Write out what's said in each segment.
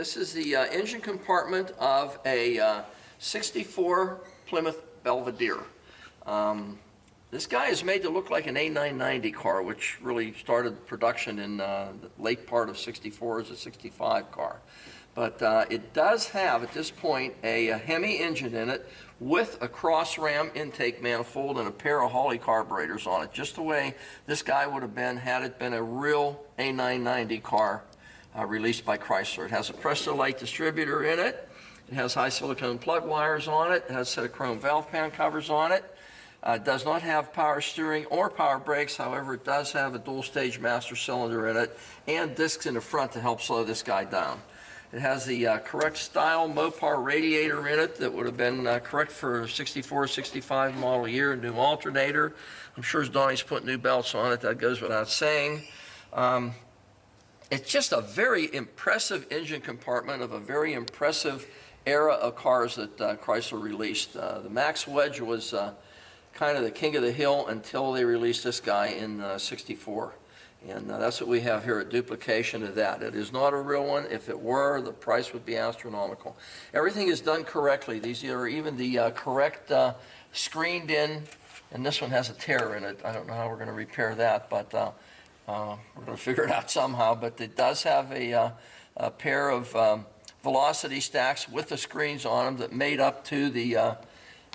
This is the engine compartment of a 64 Plymouth Belvedere. This guy is made to look like an A990 car, which really started production in the late part of 64 as a 65 car. But it does have, at this point, a Hemi engine in it with a cross-ram intake manifold and a pair of Holley carburetors on it, just the way this guy would have been had it been a real A990 car released by Chrysler. It has a Presto-Lite distributor in it. It has high silicone plug wires on it. It has a set of chrome valve pan covers on it. It does not have power steering or power brakes. However, it does have a dual-stage master cylinder in it and discs in the front to help slow this guy down. It has the correct style Mopar radiator in it that would have been correct for 64, 65 model year, a new alternator. I'm sure Donnie's put new belts on it. That goes without saying. It's just a very impressive engine compartment of a very impressive era of cars that Chrysler released. The Max Wedge was kind of the king of the hill until they released this guy in 64. And that's what we have here, a duplication of that. It is not a real one. If it were, the price would be astronomical. Everything is done correctly. These are even the correct screened in, and this one has a tear in it. I don't know how we're going to repair that, but we're going to figure it out somehow. But it does have a pair of velocity stacks with the screens on them that made up to the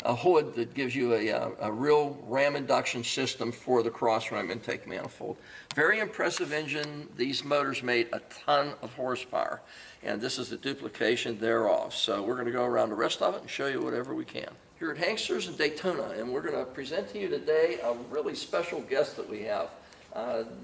a hood that gives you a real ram induction system for the cross ram intake manifold. Very impressive engine. These motors made a ton of horsepower, and this is the duplication thereof. So we're going to go around the rest of it and show you whatever we can. Here at Hanksters in Daytona, and we're going to present to you today a really special guest that we have.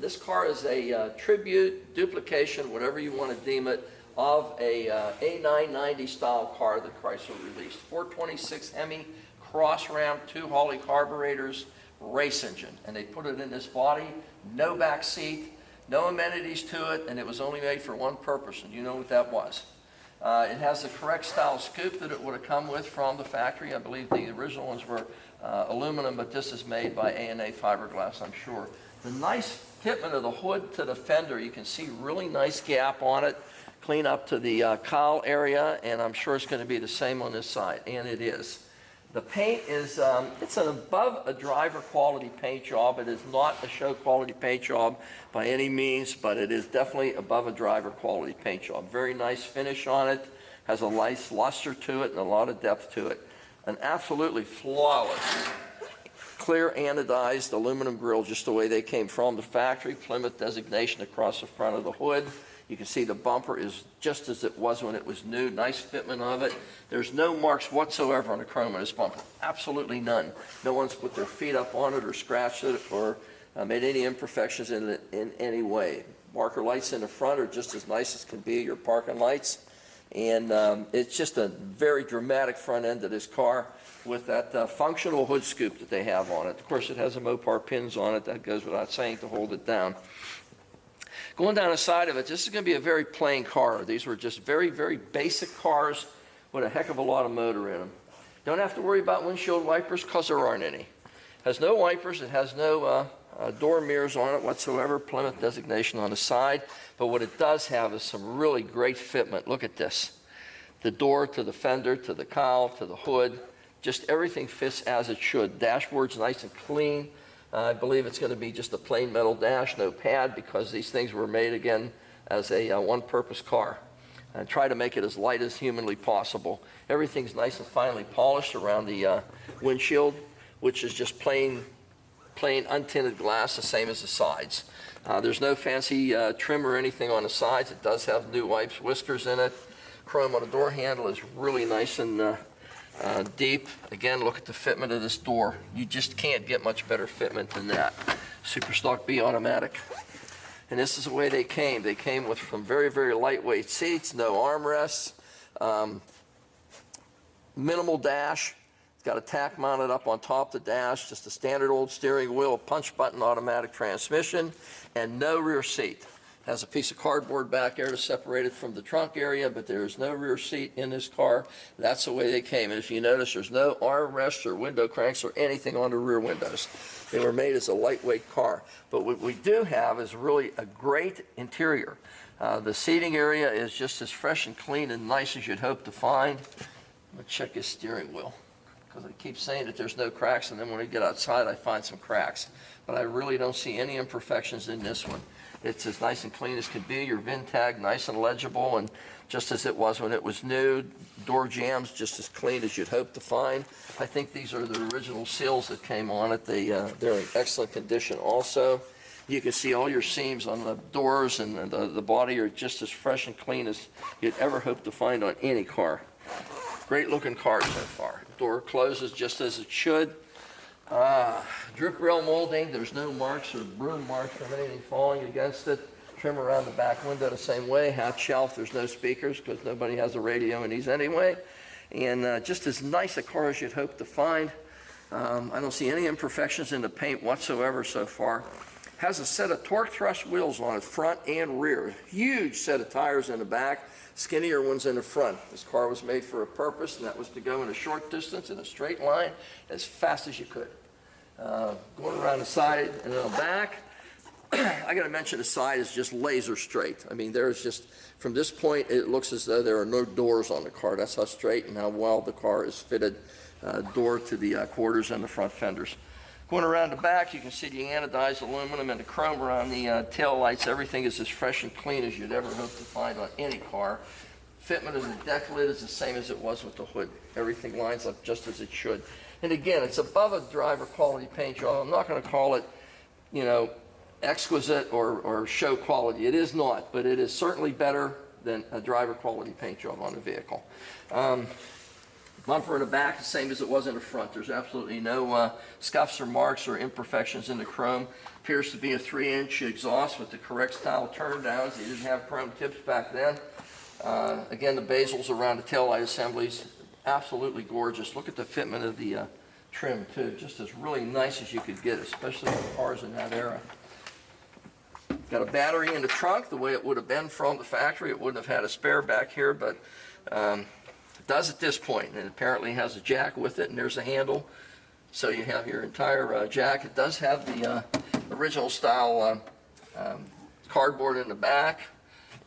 This car is a tribute, duplication, whatever you want to deem it, of a A990 style car that Chrysler released. 426 Hemi, cross ram, 2 Holley carburetors, race engine. And they put it in this body, no back seat, no amenities to it, and it was only made for one purpose, and you know what that was. It has the correct style scoop that it would have come with from the factory. I believe the original ones were aluminum, but this is made by A&A fiberglass, I'm sure. The nice fitment of the hood to the fender, you can see really nice gap on it, clean up to the cowl area, and I'm sure it's going to be the same on this side, and it is. The paint is, it's an above a driver quality paint job. It is not a show quality paint job by any means, but it is definitely above a driver quality paint job. Very nice finish on it, has a nice luster to it and a lot of depth to it. An absolutely flawless, clear anodized aluminum grill, just the way they came from the factory. Plymouth designation across the front of the hood. You can see the bumper is just as it was when it was new. Nice fitment of it. There's no marks whatsoever on the chrome on this bumper. Absolutely none. No one's put their feet up on it or scratched it or made any imperfections in it in any way. Marker lights in the front are just as nice as can be, your parking lights. And it's just a very dramatic front end of this car with that functional hood scoop that they have on it. Of course, it has a Mopar pins on it. That goes without saying to hold it down. Going down the side of it, this is going to be a very plain car. These were just very, very basic cars with a heck of a lot of motor in them. Don't have to worry about windshield wipers because there aren't any. It has no wipers. It has no door mirrors on it whatsoever. Plymouth designation on the side. But what it does have is some really great fitment. Look at this. The door to the fender, to the cowl, to the hood. Just everything fits as it should. Dashboard's nice and clean. I believe it's going to be just a plain metal dash, no pad, because these things were made, again, as a one-purpose car. And try to make it as light as humanly possible. Everything's nice and finely polished around the windshield, which is just plain untinted glass, the same as the sides. There's no fancy trim or anything on the sides. It does have new wipes, whiskers in it. Chrome on the door handle is really nice and deep. Again, look at the fitment of this door. You just can't get much better fitment than that. Super Stock B automatic. And this is the way they came. They came with some very, very lightweight seats, no armrests, minimal dash. It's got a tack mounted up on top of the dash, just a standard old steering wheel, punch button automatic transmission, and no rear seat. Has a piece of cardboard back there to separate it from the trunk area, but there is no rear seat in this car. That's the way they came. And if you notice, there's no armrests or window cranks or anything on the rear windows. They were made as a lightweight car. But what we do have is really a great interior. The seating area is just as fresh and clean and nice as you'd hope to find. I'm going to check his steering wheel, because I keep saying that there's no cracks, and then when I get outside, I find some cracks. But I really don't see any imperfections in this one. It's as nice and clean as can be. Your VIN tag nice and legible, and just as it was when it was new. Door jambs just as clean as you'd hope to find. I think these are the original seals that came on it. They're in excellent condition also. You can see all your seams on the doors, and the body are just as fresh and clean as you'd ever hope to find on any car. Great looking car so far. Door closes just as it should. Drip rail molding, there's no marks or broom marks from anything falling against it. Trim around the back window the same way. Half shelf, there's no speakers because nobody has a radio in these anyway. And just as nice a car as you'd hope to find. I don't see any imperfections in the paint whatsoever so far. Has a set of torque thrust wheels on it, front and rear. Huge set of tires in the back, skinnier ones in the front. This car was made for a purpose, and that was to go in a short distance in a straight line as fast as you could. Going around the side and then the back, I got to mention the side is just laser straight. I mean, there's just, from this point, it looks as though there are no doors on the car. That's how straight and how well the car is fitted, door to the quarters and the front fenders. Going around the back, you can see the anodized aluminum and the chrome around the tail lights. Everything is as fresh and clean as you'd ever hope to find on any car. Fitment of the deck lid is the same as it was with the hood. Everything lines up just as it should. And again, it's above a driver quality paint job. I'm not going to call it, you know, exquisite or show quality. It is not, but it is certainly better than a driver quality paint job on a vehicle. Bumper in the back, the same as it was in the front. There's absolutely no scuffs or marks or imperfections in the chrome. Appears to be a 3-inch exhaust with the correct style turn downs. They didn't have chrome tips back then. Again, the bezels around the taillight assemblies, absolutely gorgeous. Look at the fitment of the trim too, just as really nice as you could get, especially for cars in that era. Got a battery in the trunk, the way it would have been from the factory. It wouldn't have had a spare back here, but it does at this point, and it apparently has a jack with it, and there's a handle, so you have your entire jack. It does have the original style cardboard in the back,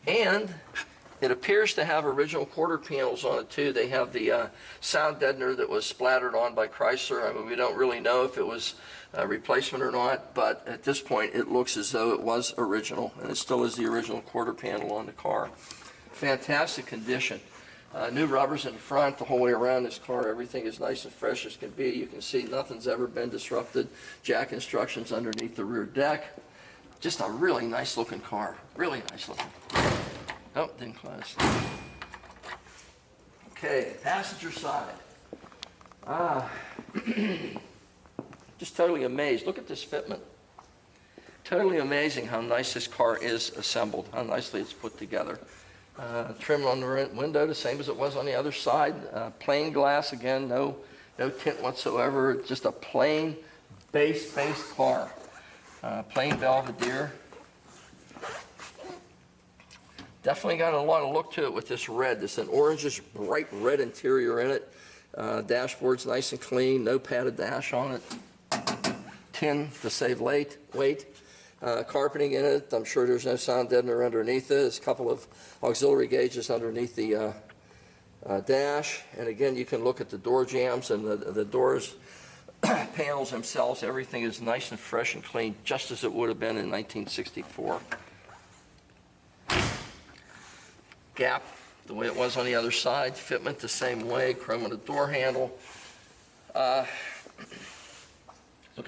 and it appears to have original quarter panels on it too. They have the sound deadener that was splattered on by Chrysler. I mean, we don't really know if it was a replacement or not, but at this point it looks as though it was original, and it still is the original quarter panel on the car. Fantastic condition. New rubbers in the front, the whole way around this car. Everything is nice and fresh as can be. You can see nothing's ever been disrupted. Jack instructions underneath the rear deck. Just a really nice looking car. Really nice looking. Oh, didn't close. Okay, passenger side. Just totally amazed. Look at this fitment. Totally amazing how nice this car is assembled, how nicely it's put together. Trim on the window, the same as it was on the other side. Plain glass, again, no tint whatsoever. Just a plain base car. Plain Belvedere. Definitely got a lot of look to it with this red. It's an orangish, bright red interior in it. Dashboard's nice and clean, no padded dash on it. Tin to save weight. Carpeting in it. I'm sure there's no sound deadener underneath it. There's a couple of auxiliary gauges underneath the dash. And again, you can look at the door jambs and the doors, panels themselves. Everything is nice and fresh and clean, just as it would have been in 1964. Gap, the way it was on the other side. Fitment the same way. Chrome on the door handle. Look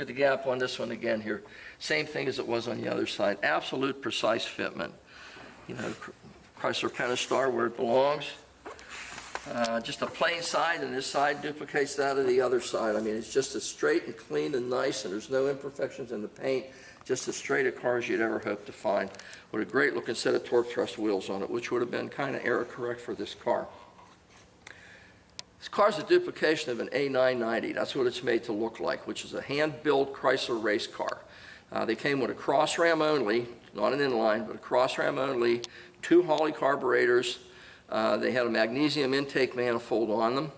at the gap on this one again here. Same thing as it was on the other side. Absolute precise fitment. You know, Chrysler Pentastar where it belongs. Just a plain side, and this side duplicates that of the other side. I mean, it's just as straight and clean and nice, and there's no imperfections in the paint. Just as straight a car as you'd ever hope to find. With a great looking set of torque thrust wheels on it, which would have been kind of error correct for this car. This car's a duplication of an A990. That's what it's made to look like, which is a hand-built Chrysler race car. They came with a cross ram only, not an inline, but a cross ram only, 2 Holley carburetors. They had a magnesium intake manifold on them.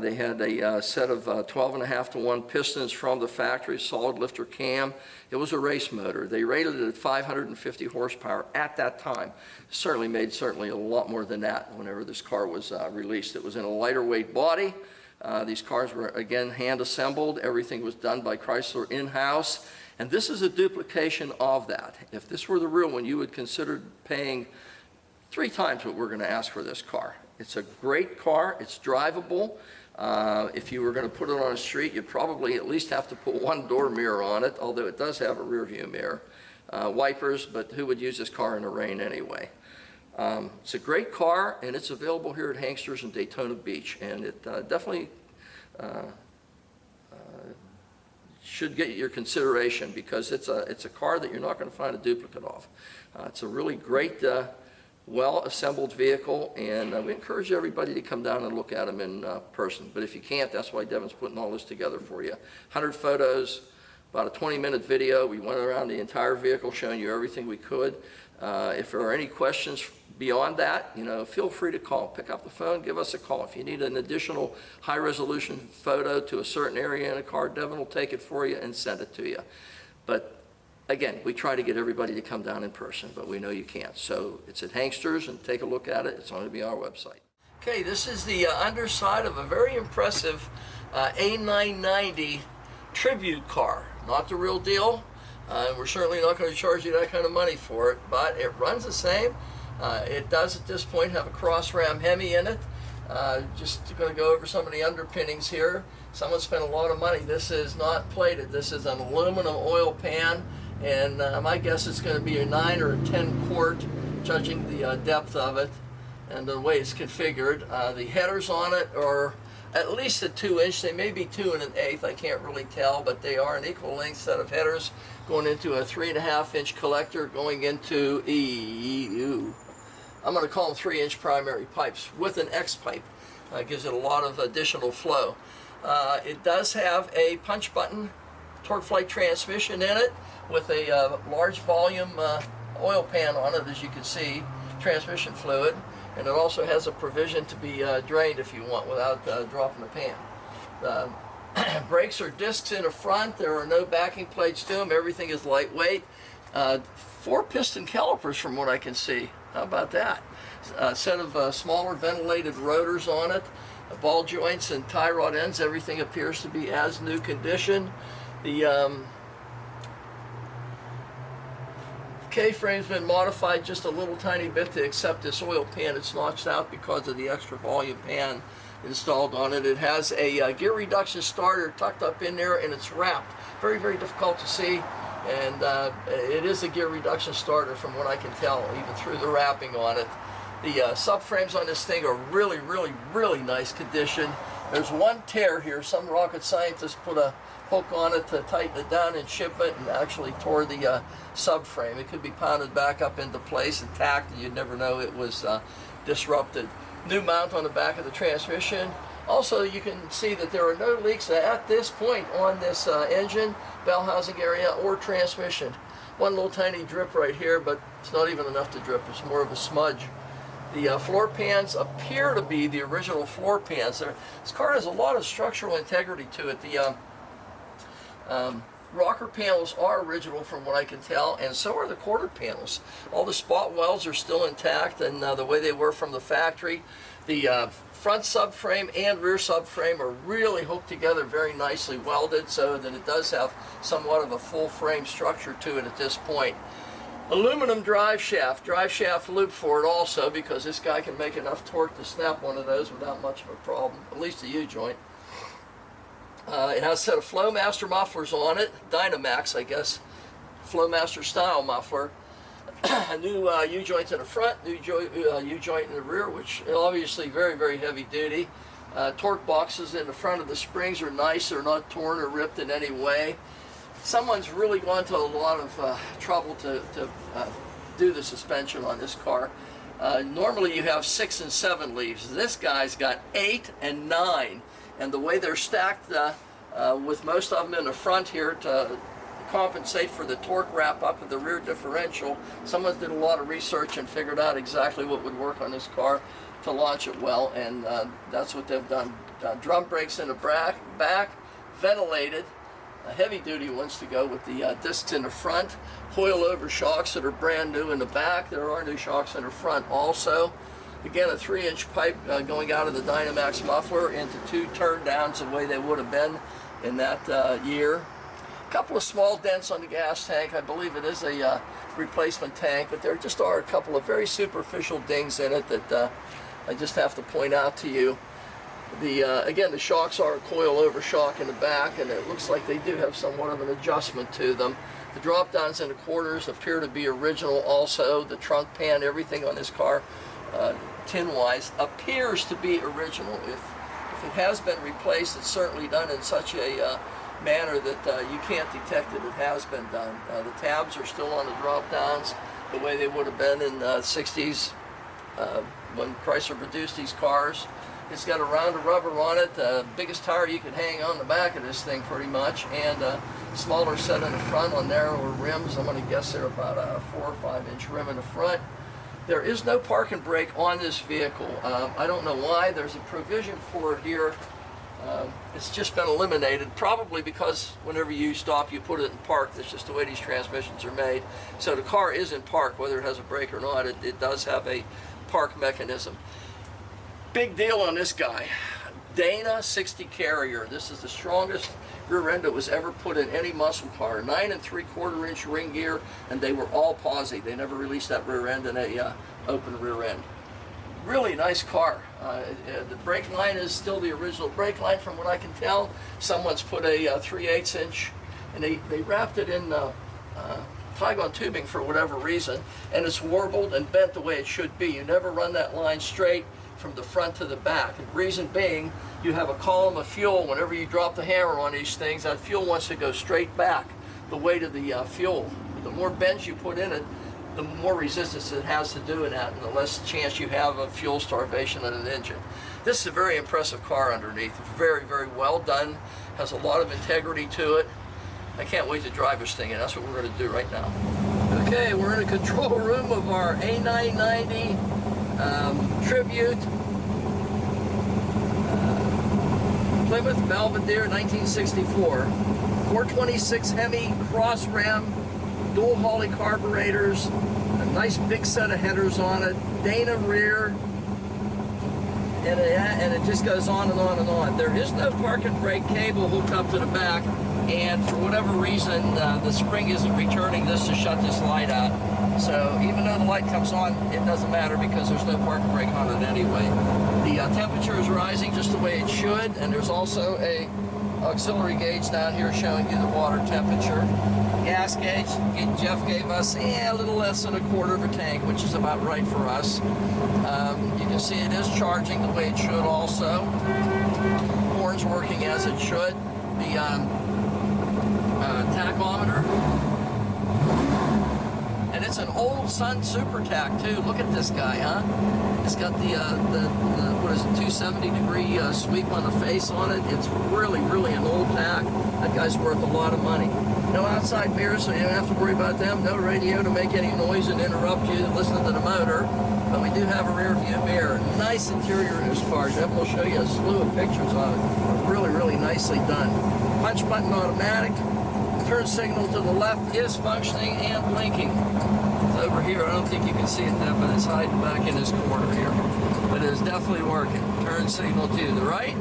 They had a set of 12.5-to-1 pistons from the factory, solid lifter cam. It was a race motor. They rated it at 550 horsepower at that time. Certainly made a lot more than that whenever this car was released. It was in a lighter weight body. These cars were, again, hand assembled. Everything was done by Chrysler in-house. And this is a duplication of that. If this were the real one, you would consider paying 3 times what we're going to ask for this car. It's a great car. It's drivable. If you were going to put it on a street, you'd probably at least have to put 1 door mirror on it, although it does have a rear view mirror. Wipers, but who would use this car in the rain anyway? It's a great car, and it's available here at Hanksters in Daytona Beach, and it definitely should get your consideration, because it's a car that you're not going to find a duplicate of. It's a really great well-assembled vehicle, and we encourage everybody to come down and look at them in person. But if you can't, that's why Devin's putting all this together for you. 100 photos, about a 20-minute video. We went around the entire vehicle showing you everything we could. If there are any questions beyond that, feel free to call. Pick up the phone, give us a call. If you need an additional high-resolution photo to a certain area in a car, Devin will take it for you and send it to you. But again, we try to get everybody to come down in person, but we know you can't. So it's at Hanksters, and take a look at it. It's going to be on our website. Okay, this is the underside of a very impressive A990 tribute car. Not the real deal. We're certainly not going to charge you that kind of money for it, but it runs the same. It does at this point have a cross ram Hemi in it. Just going to go over some of the underpinnings here. Someone spent a lot of money. This is not plated. This is an aluminum oil pan. And my guess it's going to be a 9 or a 10 quart, judging the depth of it and the way it's configured. The headers on it are at least a 2-inch. They may be 2 1/8. I can't really tell, but they are an equal length set of headers going into a 3.5-inch collector going into I'm going to call them 3-inch primary pipes with an X pipe. Gives it a lot of additional flow. It does have a punch button torque flight transmission in it, with a large volume oil pan on it, as you can see, transmission fluid, and it also has a provision to be drained if you want without dropping the pan. Brakes are discs in the front. There are no backing plates to them. Everything is lightweight. 4 piston calipers from what I can see. How about that? A set of smaller ventilated rotors on it, ball joints and tie rod ends. Everything appears to be as new condition. The K-frame's been modified just a little tiny bit to accept this oil pan. It's notched out because of the extra volume pan installed on it. It has a gear reduction starter tucked up in there, and it's wrapped. Very, very difficult to see, and it is a gear reduction starter from what I can tell, even through the wrapping on it. The subframes on this thing are really, really, really nice condition. There's one tear here. Some rocket scientists put a hook on it to tighten it down in shipment and actually tore the subframe. It could be pounded back up into place and tacked, and you'd never know it was disrupted. New mount on the back of the transmission. Also, you can see that there are no leaks at this point on this engine, bell housing area, or transmission. One little tiny drip right here, but it's not even enough to drip. It's more of a smudge. The floor pans appear to be the original floor pans. This car has a lot of structural integrity to it. The rocker panels are original from what I can tell, and so are the quarter panels. All the spot welds are still intact and the way they were from the factory. The front subframe and rear subframe are really hooked together, very nicely welded, so that it does have somewhat of a full frame structure to it at this point. Aluminum drive shaft loop for it also, because this guy can make enough torque to snap one of those without much of a problem, at least the U-joint. It has a set of Flowmaster mufflers on it, Dynamax, I guess, Flowmaster style muffler. A new U-joint in the front, new U-joint in the rear, which is obviously very, very heavy duty. Torque boxes in the front of the springs are nice, they're not torn or ripped in any way. Someone's really gone to a lot of trouble to do the suspension on this car. Normally you have 6 and 7 leaves. This guy's got 8 and 9. And the way they're stacked with most of them in the front here to compensate for the torque wrap up of the rear differential. Someone did a lot of research and figured out exactly what would work on this car to launch it well, and that's what they've done. Drum brakes in the back, ventilated, heavy-duty ones to go with the discs in the front, coil-over shocks that are brand new in the back. There are new shocks in the front also. Again, a 3-inch pipe going out of the Dynamax muffler into 2 turn-downs the way they would have been in that year. A couple of small dents on the gas tank. I believe it is a replacement tank, but there just are a couple of very superficial dings in it that I just have to point out to you. Again, the shocks are a coil-over shock in the back, and it looks like they do have somewhat of an adjustment to them. The drop-downs in the quarters appear to be original also. The trunk pan, everything on this car, tin-wise, appears to be original. If it has been replaced, it's certainly done in such a manner that you can't detect that it has been done. The tabs are still on the drop-downs the way they would have been in the 60s when Chrysler produced these cars. It's got a round of rubber on it, the biggest tire you can hang on the back of this thing pretty much, and a smaller set in the front on narrower rims. I'm going to guess they're about a 4 or 5 inch rim in the front. There is no park and brake on this vehicle. I don't know why. There's a provision for it here. It's just been eliminated, probably because whenever you stop you put it in park. That's just the way these transmissions are made. So the car is in park whether it has a brake or not. It does have a park mechanism. Big deal on this guy. Dana 60 Carrier. This is the strongest rear end that was ever put in any muscle car. 9 3/4 inch ring gear, and they were all posi. They never released that rear end in a open rear end. Really nice car. The brake line is still the original brake line from what I can tell. Someone's put a 3/8 inch, and they wrapped it in Tygon tubing for whatever reason, and it's warbled and bent the way it should be. You never run that line straight from the front to the back. And reason being, you have a column of fuel. Whenever you drop the hammer on these things, that fuel wants to go straight back the weight of the fuel. The more bends you put in it, the more resistance it has to doing that, and the less chance you have of fuel starvation in an engine. This is a very impressive car underneath. Very, very well done. Has a lot of integrity to it. I can't wait to drive this thing, and that's what we're going to do right now. Okay, we're in the control room of our A990 Tribute Plymouth Belvedere 1964. 426 Hemi cross ram, dual Holley carburetors, a nice big set of headers on it, Dana rear, and it just goes on and on and on. There is no park and brake cable hooked up to the back, and for whatever reason the spring isn't returning this to shut this light out. So even though the light comes on, it doesn't matter because there's no park and brake on it anyway. The temperature is rising just the way it should, and there's also a auxiliary gauge down here showing you the water temperature. Gas gauge, Jeff gave us a little less than 1/4 of a tank, which is about right for us. You can see it is charging the way it should also. Horn's working as it should. The tachometer. And it's an old Sun Super Tack too. Look at this guy, huh? It's got the what is it, 270-degree sweep on the face on it. It's really, really an old tack. That guy's worth a lot of money. No outside mirrors, so you don't have to worry about them. No radio to make any noise and interrupt you listening to the motor. But we do have a rear view mirror. Nice interior in this car. Jeff will show you a slew of pictures of it. Really, really nicely done. Punch button automatic. Turn signal to the left is functioning and blinking. It's over here. I don't think you can see it there, but it's hiding back in this corner here. But it is definitely working. Turn signal to the right.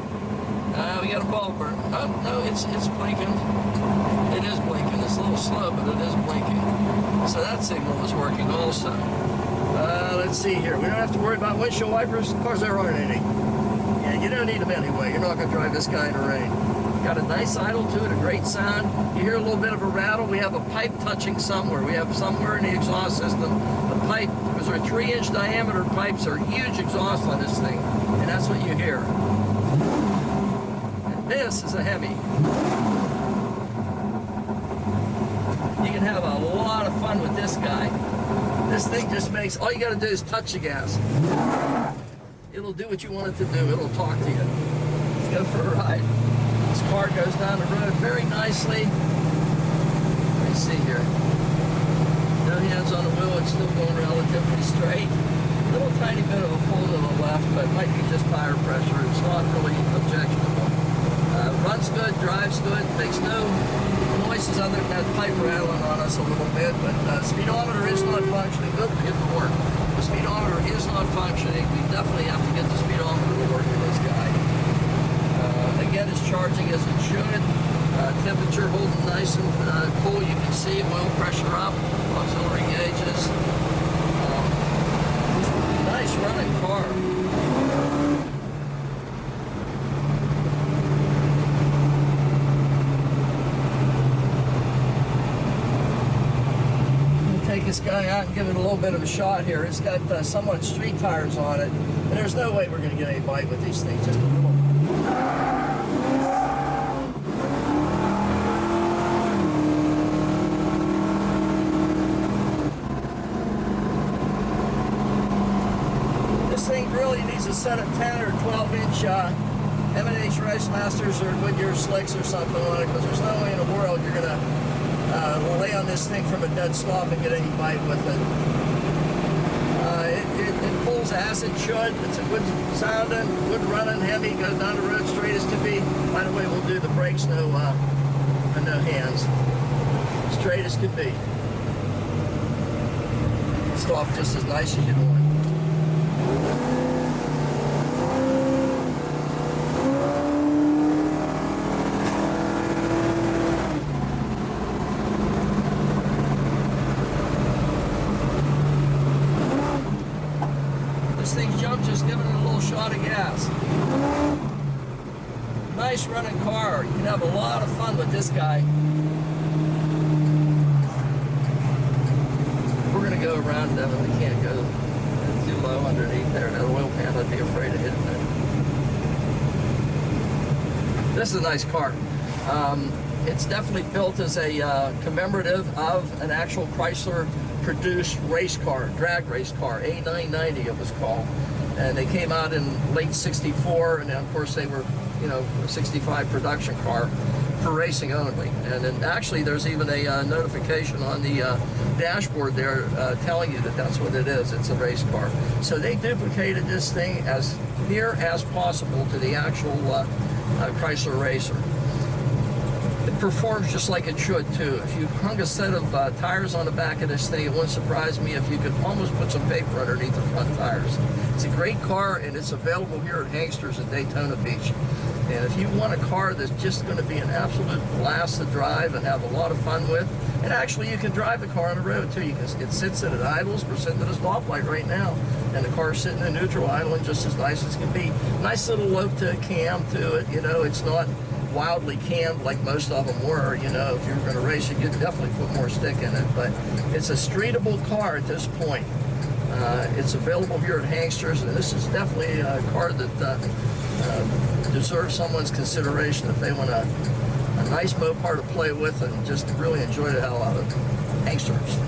We got a bulb burn. Oh, no, it's blinking. It is blinking. It's a little slow, but it is blinking. So that signal is working also. Let's see here. We don't have to worry about windshield wipers. Of course, there aren't any. Yeah, you don't need them anyway. You're not going to drive this guy in the rain. Got a nice idle to it, a great sound. You hear a little bit of a rattle. We have a pipe touching somewhere. We have somewhere in the exhaust system a pipe, because they're 3-inch diameter pipes, are huge exhaust on this thing, and that's what you hear. And this is a Hemi. You can have a lot of fun with this guy. This thing just makes, all you got to do is touch the gas. It'll do what you want it to do. It'll talk to you. Let's go for a ride. This car goes down the road very nicely. see here. No hands on the wheel, it's still going relatively straight. Little tiny bit of a pull to the left, but it might be just tire pressure. It's not really objectionable. Runs good, drives good, makes no noises other than that pipe rattling on us a little bit, but speedometer is not functioning. Good, get to work. The speedometer is not functioning. We definitely have to get the speedometer to work in this guy. Again, it's charging as it should. Temperature holding nice and cool. You can see oil pressure up, auxiliary gauges. Nice running car. Take this guy out and give it a little bit of a shot here. It's got somewhat street tires on it, and there's no way we're going to get any bite with these things. Just a little. This thing really needs a set of 10 or 12-inch M&H Race Masters or Goodyear slicks or something on it, because there's no way in the world you're going to lay on this thing from a dead stop and get any bite with it. It pulls as it should. It's a good sounding, good running, heavy, goes down the road straight as can be. By the way, we'll do the brakes, no hands. Straight as can be. Stop just as nice as you want. This thing's jumped, just giving it a little shot of gas. Nice running car. You can have a lot of fun with this guy. We're going to go around them, and we can't go too low underneath there. That oil pan, I'd be afraid of hitting it. This is a nice car. It's definitely built as a commemorative of an actual Chrysler produced race car, drag race car, A990 it was called. And they came out in late '64, and then of course they were, you know, a '65 production car for racing only. And then actually there's even a notification on the dashboard there telling you that that's what it is. It's a race car. So they duplicated this thing as near as possible to the actual Chrysler Racer. It performs just like it should too. If you hung a set of tires on the back of this thing, it wouldn't surprise me if you could almost put some paper underneath the front tires. It's a great car, and it's available here at Hangsters at Daytona Beach. And if you want a car that's just going to be an absolute blast to drive and have a lot of fun with, and actually you can drive the car on the road too. It sits at idles. We're sitting at a stoplight right now, and the car's sitting in neutral idling just as nice as can be. Nice little lope to cam to it. You know, it's not wildly cammed like most of them were. You know, if you're going to race it, you'd definitely put more stick in it. But it's a streetable car at this point. It's available here at Hangsters, and this is definitely a car that deserves someone's consideration if they want a nice Mopar to play with and just really enjoy the hell out of it. Hangsters.